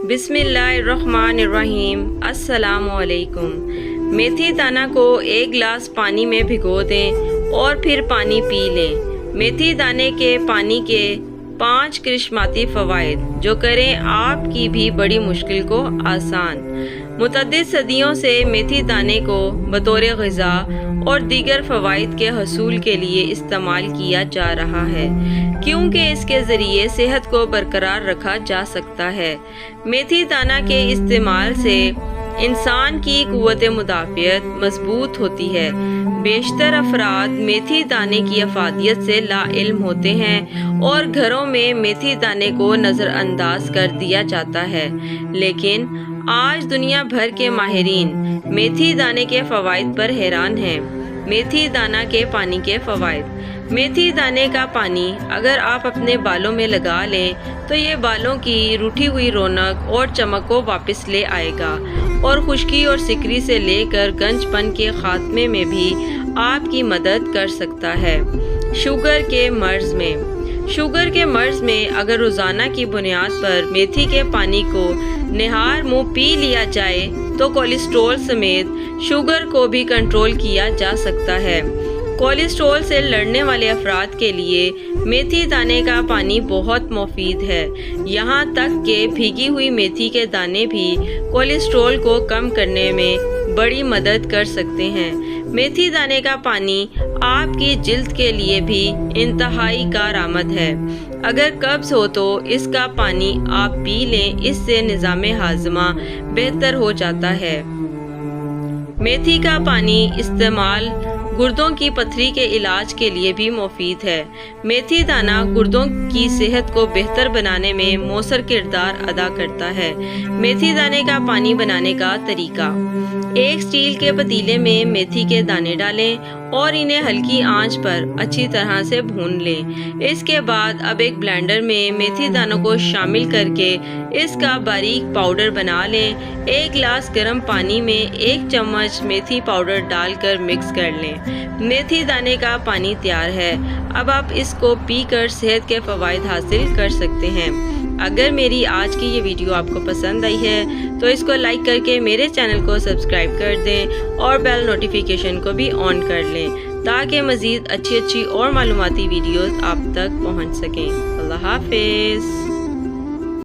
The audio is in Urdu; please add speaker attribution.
Speaker 1: بسم اللہ الرحمن الرحیم۔ السلام علیکم۔ میتھی دانہ کو 1 گلاس پانی میں بھگو دیں اور پھر پانی پی لیں۔ میتھی دانے کے پانی کے 5 کرشماتی فوائد جو کریں آپ کی بھی بڑی مشکل کو آسان۔ متعدد صدیوں سے میتھی دانے کو بطور غذا اور دیگر فوائد کے حصول کے لیے استعمال کیا جا رہا ہے، کیونکہ اس کے ذریعے صحت کو برقرار رکھا جا سکتا ہے۔ میتھی دانہ کے استعمال سے انسان کی قوت مدافعت مضبوط ہوتی ہے۔ بیشتر افراد میتھی دانے کی افادیت سے لا علم ہوتے ہیں اور گھروں میں میتھی دانے کو نظر انداز کر دیا جاتا ہے، لیکن آج دنیا بھر کے ماہرین میتھی دانے کے فوائد پر حیران ہیں۔ میتھی دانہ کے پانی کے فوائد۔ میتھی دانے کا پانی اگر آپ اپنے بالوں میں لگا لیں تو یہ بالوں کی روٹھی ہوئی رونق اور چمک کو واپس لے آئے گا اور خشکی اور سکری سے لے کر گنج پن کے خاتمے میں بھی آپ کی مدد کر سکتا ہے۔ شوگر کے مرض میں۔ شوگر کے مرض میں اگر روزانہ کی بنیاد پر میتھی کے پانی کو نہار منہ پی لیا جائے تو کولیسٹرول سمیت شوگر کو بھی کنٹرول کیا جا سکتا ہے۔ کولیسٹرول سے لڑنے والے افراد کے لیے میتھی دانے کا پانی بہت مفید ہے، یہاں تک کہ بھیگی ہوئی میتھی کے دانے بھی کولیسٹرول کو کم کرنے میں بڑی مدد کر سکتے ہیں۔ میتھی دانے کا پانی آپ کی جلد کے لیے بھی انتہائی کارآمد ہے۔ اگر قبض ہو تو اس کا پانی آپ پی لیں، اس سے نظام ہاضمہ بہتر ہو جاتا ہے۔ میتھی کا پانی استعمال گردوں کی پتھری کے علاج کے لیے بھی مفید ہے۔ میتھی دانہ گردوں کی صحت کو بہتر بنانے میں مؤثر کردار ادا کرتا ہے۔ میتھی دانے کا پانی بنانے کا طریقہ۔ ایک سٹیل کے پتیلے میں میتھی کے دانے ڈالیں اور انہیں ہلکی آنچ پر اچھی طرح سے بھون لیں۔ اس کے بعد اب ایک بلینڈر میں میتھی دانوں کو شامل کر کے اس کا باریک پاؤڈر بنا لیں۔ 1 گلاس گرم پانی میں 1 چمچ میتھی پاؤڈر ڈال کر مکس کر لیں۔ میتھی دانے کا پانی تیار ہے۔ اب آپ اس کو پی کر صحت کے فوائد حاصل کر سکتے ہیں۔ اگر میری آج کی یہ ویڈیو آپ کو پسند آئی ہے تو اس کو لائک کر کے میرے چینل کو سبسکرائب کر دیں اور بیل نوٹیفیکیشن کو بھی آن کر لیں تاکہ مزید اچھی اور معلوماتی ویڈیوز آپ تک پہنچ سکیں۔ اللہ حافظ۔